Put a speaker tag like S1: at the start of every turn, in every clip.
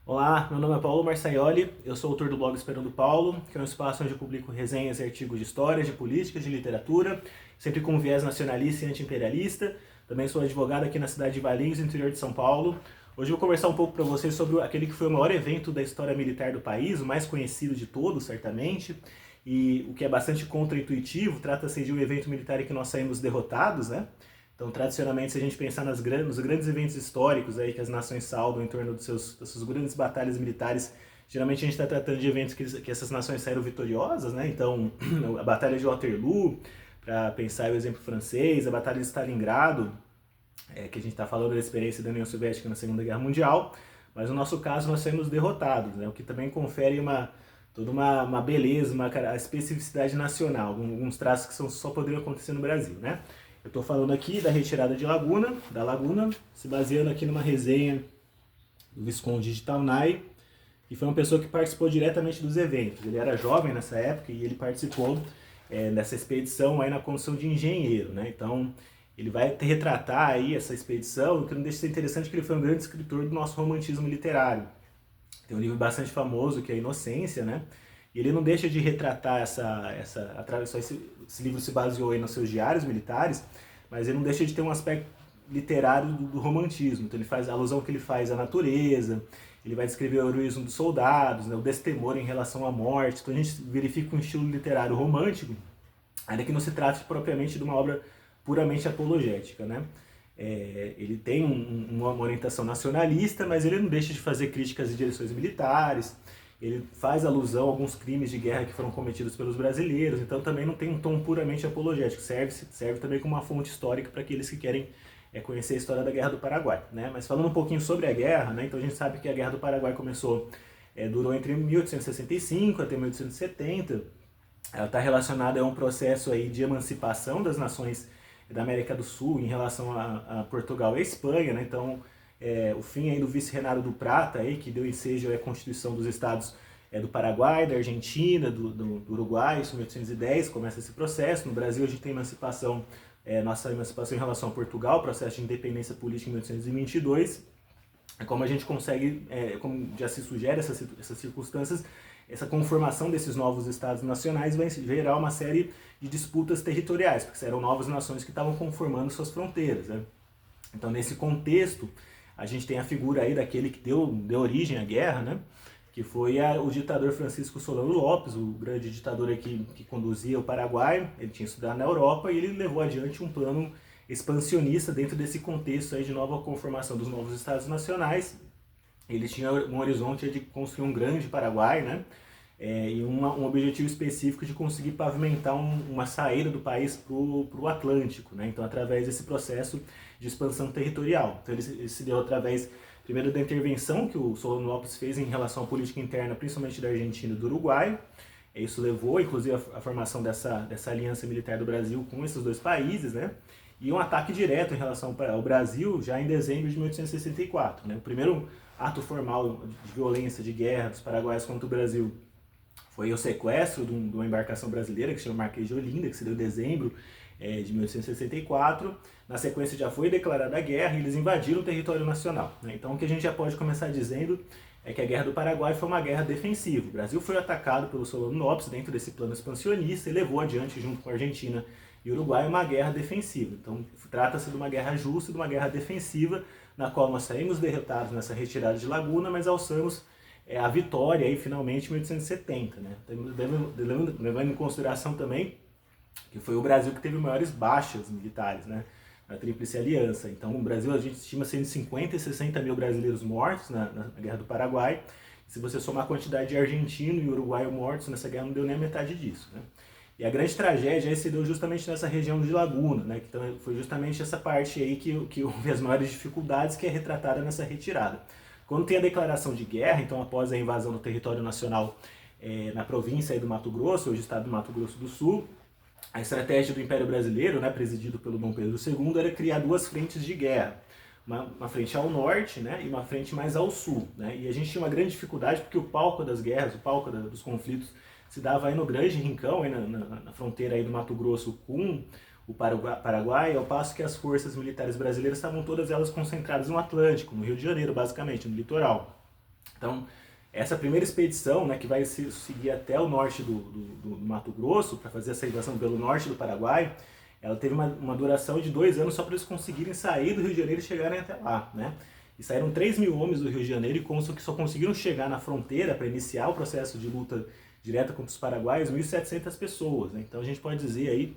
S1: Olá, meu nome é Paulo Marçaioli, eu sou autor do blog Esperando Paulo, que é um espaço onde eu publico resenhas e artigos de história, de política, de literatura, sempre com viés nacionalista e anti-imperialista. Também sou advogado aqui na cidade de Valinhos, no interior de São Paulo. Hoje eu vou conversar um pouco para vocês sobre aquele que foi o maior evento da história militar do país, o mais conhecido de todos, certamente, e o que é bastante contra-intuitivo, trata-se de um evento militar em que nós saímos derrotados, né? Então, tradicionalmente, se a gente pensar nos grandes eventos históricos aí que as nações saudam em torno das suas grandes batalhas militares, geralmente a gente está tratando de eventos que essas nações saíram vitoriosas, né? Então, a Batalha de Waterloo, para pensar o exemplo francês, a Batalha de Stalingrado, que a gente está falando da experiência da União Soviética na Segunda Guerra Mundial, mas no nosso caso nós saímos derrotados, né? O que também confere toda uma beleza, uma especificidade nacional, alguns traços que só poderiam acontecer no Brasil, né? Eu estou falando aqui da retirada de Laguna, da Laguna, se baseando aqui numa resenha do Visconde de Taunay, que foi uma pessoa que participou diretamente dos eventos. Ele era jovem nessa época e ele participou dessa expedição aí na condição de engenheiro, né? Então ele vai retratar aí essa expedição, o que não deixa de ser interessante que ele foi um grande escritor do nosso romantismo literário. Tem um livro bastante famoso que é a Inocência, né? E ele não deixa de retratar esse livro se baseou aí nos seus diários militares, mas ele não deixa de ter um aspecto literário do romantismo. Então ele faz a alusão que ele faz à natureza, ele vai descrever o heroísmo dos soldados, né, o destemor em relação à morte. Então a gente verifica um estilo literário romântico, ainda que não se trate propriamente de uma obra puramente apologética, né? Ele tem uma orientação nacionalista, mas ele não deixa de fazer críticas de direções militares, ele faz alusão a alguns crimes de guerra que foram cometidos pelos brasileiros, então também não tem um tom puramente apologético, serve também como uma fonte histórica para aqueles que querem conhecer a história da Guerra do Paraguai, né? Mas falando um pouquinho sobre a guerra, né? Então a gente sabe que a Guerra do Paraguai durou entre 1865 até 1870, ela está relacionada a um processo aí de emancipação das nações da América do Sul em relação a Portugal e a Espanha, né? Então, o fim aí do vice-reinado do Prata, aí, que deu ensejo à Constituição dos Estados do Paraguai, da Argentina, do Uruguai, isso em 1810, começa esse processo. No Brasil a gente tem nossa emancipação em relação a Portugal, processo de independência política em 1822. Como a gente consegue, como já se sugere essas circunstâncias, essa conformação desses novos estados nacionais vai gerar uma série de disputas territoriais, porque eram novas nações que estavam conformando suas fronteiras, né? Então, nesse contexto, a gente tem a figura aí daquele que deu origem à guerra, né? Que foi o ditador Francisco Solano Lopes, o grande ditador aqui que conduzia o Paraguai. Ele tinha estudado na Europa e ele levou adiante um plano expansionista dentro desse contexto aí de nova conformação dos novos estados nacionais. Ele tinha um horizonte de construir um grande Paraguai, né? E um objetivo específico de conseguir pavimentar uma saída do país para o Atlântico, né? Então, através desse processo de expansão territorial. Então, ele se deu através, primeiro, da intervenção que o Solano Lopes fez em relação à política interna, principalmente da Argentina e do Uruguai. Isso levou, inclusive, à formação dessa aliança militar do Brasil com esses dois países, né? E um ataque direto em relação ao Brasil já em dezembro de 1864. Né? O primeiro ato formal de violência, de guerra dos paraguaios contra o Brasil foi o sequestro de uma embarcação brasileira que se chama Marquês de Olinda, que se deu em dezembro de 1864. Na sequência já foi declarada a guerra e eles invadiram o território nacional. Né? Então o que a gente já pode começar dizendo é que a Guerra do Paraguai foi uma guerra defensiva. O Brasil foi atacado pelo Solano Lopes dentro desse plano expansionista e levou adiante, junto com a Argentina e o Uruguai, uma guerra defensiva. Então trata-se de uma guerra justa, de uma guerra defensiva, na qual nós saímos derrotados nessa retirada de Laguna, mas alçamos a vitória aí finalmente em 1870. Né? Levando em consideração também que foi o Brasil que teve maiores baixas militares, né? Na Tríplice Aliança. Então, o Brasil, a gente estima 150 e 60 mil brasileiros mortos na Guerra do Paraguai. Se você somar a quantidade de argentino e uruguaio mortos nessa guerra, não deu nem a metade disso, né? E a grande tragédia aí se deu justamente nessa região de Laguna, né? Então, foi justamente essa parte aí que houve as maiores dificuldades, que é retratada nessa retirada. Quando tem a declaração de guerra, então após a invasão do território nacional na província aí do Mato Grosso, hoje estado do Mato Grosso do Sul, a estratégia do Império Brasileiro, né, presidido pelo Dom Pedro II, era criar duas frentes de guerra. Uma frente ao norte, né, e uma frente mais ao sul. Né? E a gente tinha uma grande dificuldade porque o palco das guerras, o palco dos conflitos, se dava aí no Grande Rincão, aí na fronteira aí do Mato Grosso com o Paraguai, ao passo que as forças militares brasileiras estavam todas elas concentradas no Atlântico, no Rio de Janeiro, basicamente, no litoral. Então, essa primeira expedição, né, que vai seguir até o norte do Mato Grosso, para fazer essa invasão pelo norte do Paraguai, ela teve uma duração de 2 anos só para eles conseguirem sair do Rio de Janeiro e chegarem até lá, né? E saíram 3.000 homens do Rio de Janeiro e só conseguiram chegar na fronteira para iniciar o processo de luta direta contra os paraguaios 1.700 pessoas, né? Então a gente pode dizer aí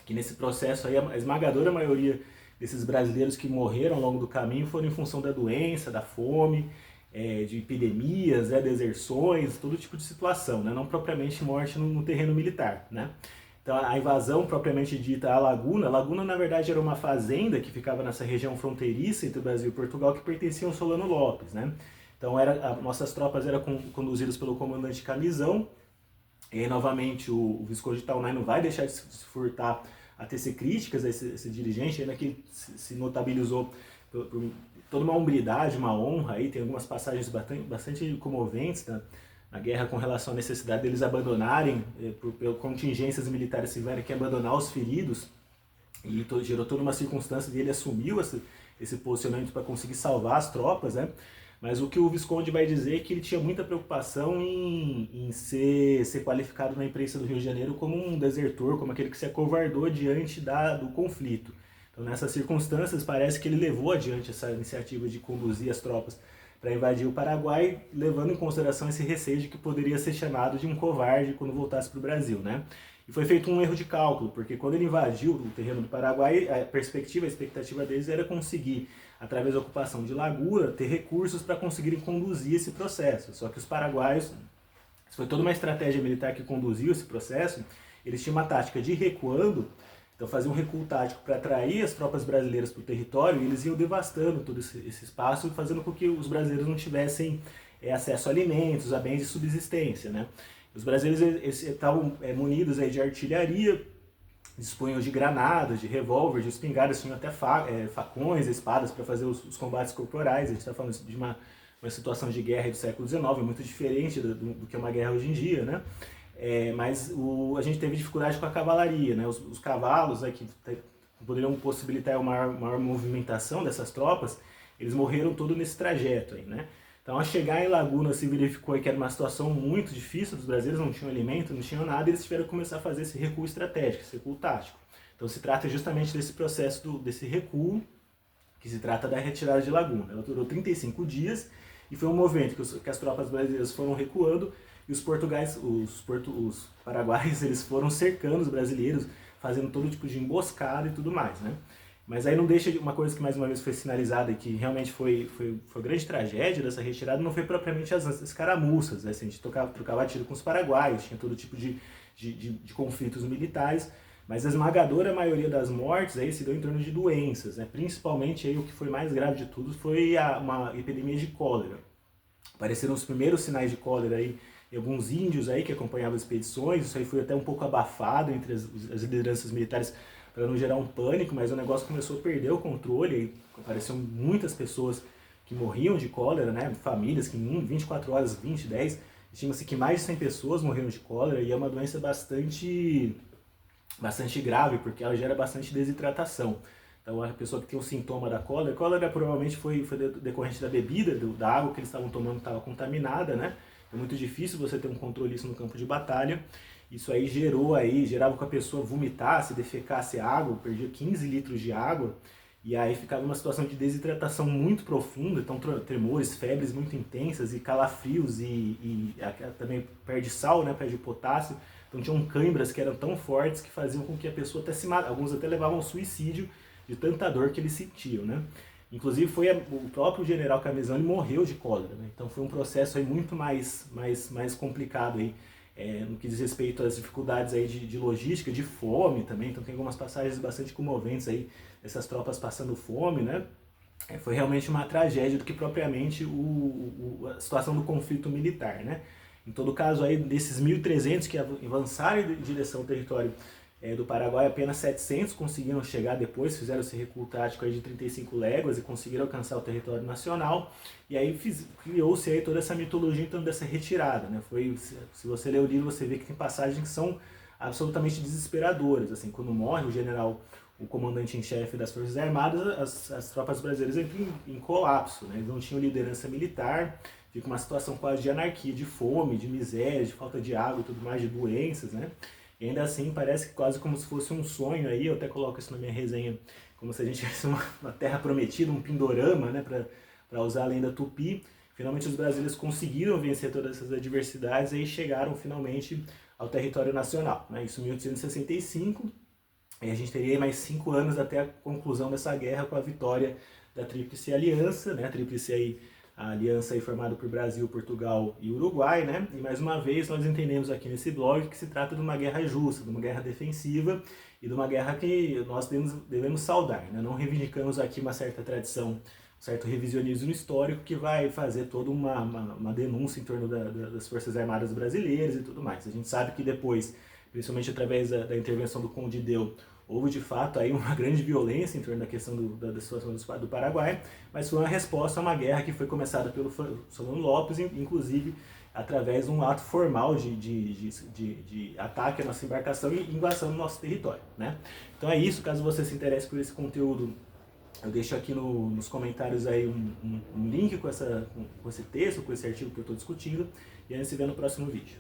S1: que nesse processo aí a esmagadora maioria desses brasileiros que morreram ao longo do caminho foram em função da doença, da fome, de epidemias, deserções, todo tipo de situação, né? Não propriamente morte no terreno militar, né? Então a invasão propriamente dita a Laguna na verdade era uma fazenda que ficava nessa região fronteiriça entre o Brasil e Portugal que pertencia ao Solano Lopes, né? Então nossas tropas eram conduzidas pelo comandante Camisão, e aí novamente o Visconde de Itaunay não vai deixar de se furtar a tecer críticas a esse dirigente, ainda que ele se notabilizou por toda uma hombridade, uma honra, aí tem algumas passagens bastante comoventes na guerra com relação à necessidade deles abandonarem, por contingências militares tiveram que abandonar os feridos, e gerou toda uma circunstância de ele assumiu esse posicionamento para conseguir salvar as tropas, né? Mas o que o Visconde vai dizer é que ele tinha muita preocupação em ser qualificado na imprensa do Rio de Janeiro como um desertor, como aquele que se acovardou diante do conflito. Então, nessas circunstâncias, parece que ele levou adiante essa iniciativa de conduzir as tropas para invadir o Paraguai, levando em consideração esse receio de que poderia ser chamado de um covarde quando voltasse para o Brasil, né? E foi feito um erro de cálculo, porque quando ele invadiu o terreno do Paraguai, a expectativa deles era conseguir, através da ocupação de Laguna, ter recursos para conseguirem conduzir esse processo. Só que os paraguaios, isso foi toda uma estratégia militar que conduziu esse processo, eles tinham uma tática de ir recuando, então faziam um recuo tático para atrair as tropas brasileiras para o território, e eles iam devastando todo esse espaço, fazendo com que os brasileiros não tivessem acesso a alimentos, a bens de subsistência, né? Os brasileiros estavam munidos aí de artilharia, dispunham de granadas, de revólver, de espingardas, tinham até facões, espadas para fazer os combates corporais. A gente está falando de uma situação de guerra do século XIX, muito diferente do que é uma guerra hoje em dia, né? Mas a gente teve dificuldade com a cavalaria, né? Os cavalos que poderiam possibilitar uma maior movimentação dessas tropas, eles morreram todo nesse trajeto aí, né? Então, ao chegar em Laguna, se verificou que era uma situação muito difícil, os brasileiros não tinham alimento, não tinham nada, e eles tiveram que começar a fazer esse recuo estratégico, esse recuo tático. Então, se trata justamente desse processo, desse recuo, que se trata da retirada de Laguna. Ela durou 35 dias, e foi um movimento que as tropas brasileiras foram recuando, e os paraguaios, eles foram cercando os brasileiros, fazendo todo tipo de emboscada e tudo mais, né? Mas aí não deixa de uma coisa que mais uma vez foi sinalizada e que realmente foi grande tragédia dessa retirada, não foi propriamente as escaramuças, né? Assim, a gente trocava tiro com os paraguaios, tinha todo tipo de conflitos militares, mas a esmagadora maioria das mortes aí se deu em torno de doenças, né? Principalmente aí o que foi mais grave de tudo foi uma epidemia de cólera. Apareceram os primeiros sinais de cólera aí em alguns índios aí que acompanhavam as expedições, isso aí foi até um pouco abafado entre as lideranças militares para não gerar um pânico, mas o negócio começou a perder o controle, e apareceram muitas pessoas que morriam de cólera, né? Famílias que em 24 horas, 20, 10, estima-se que mais de 100 pessoas morreram de cólera, e é uma doença bastante grave, porque ela gera bastante desidratação. Então a pessoa que tem o sintoma da cólera provavelmente foi decorrente da bebida, da água que eles estavam tomando estava contaminada, né? É muito difícil você ter um controle disso no campo de batalha. Isso aí gerava que a pessoa vomitasse, defecasse água, perdia 15 litros de água, e aí ficava uma situação de desidratação muito profunda, então tremores, febres muito intensas e calafrios, e também perde sal, né, perde potássio, então tinham câimbras que eram tão fortes que faziam com que a pessoa até se matasse, alguns até levavam ao suicídio de tanta dor que eles sentiam, né. Inclusive o próprio general Camisão, ele morreu de cólera, né, então foi um processo aí muito mais complicado aí, no que diz respeito às dificuldades aí de logística, de fome também, então tem algumas passagens bastante comoventes aí, dessas tropas passando fome, né? Foi realmente uma tragédia do que propriamente a situação do conflito militar, né? Em todo caso, aí, desses 1.300 que avançaram em direção ao território do Paraguai, apenas 700 conseguiram chegar depois, fizeram esse recuo tático aí de 35 léguas e conseguiram alcançar o território nacional, e aí criou-se aí toda essa mitologia então dessa retirada, né? Se você ler o livro, você vê que tem passagens que são absolutamente desesperadoras, assim, quando morre o comandante em chefe das Forças Armadas, as tropas brasileiras entram em colapso, né? Eles não tinham liderança militar, fica uma situação quase de anarquia, de fome, de miséria, de falta de água e tudo mais, de doenças, né? E ainda assim parece que quase como se fosse um sonho aí, eu até coloco isso na minha resenha, como se a gente tivesse uma terra prometida, um pindorama, né, para usar a lenda tupi. Finalmente os brasileiros conseguiram vencer todas essas adversidades e chegaram finalmente ao território nacional, né? Isso em 1865, e a gente teria mais 5 anos até a conclusão dessa guerra com a vitória da Tríplice Aliança, né? A aliança aí formada por Brasil, Portugal e Uruguai, né? E mais uma vez nós entendemos aqui nesse blog que se trata de uma guerra justa, de uma guerra defensiva e de uma guerra que nós devemos saudar, né? Não reivindicamos aqui uma certa tradição, um certo revisionismo histórico que vai fazer toda uma denúncia em torno das Forças Armadas brasileiras e tudo mais. A gente sabe que depois, principalmente através da intervenção do Conde Deu, houve de fato aí uma grande violência em torno da questão da situação do Paraguai, mas foi uma resposta a uma guerra que foi começada pelo Solano Lopes, inclusive através de um ato formal de ataque à nossa embarcação e invasão do nosso território, né? Então é isso, caso você se interesse por esse conteúdo, eu deixo aqui nos comentários aí um link com esse texto, com esse artigo que eu estou discutindo, e a gente se vê no próximo vídeo.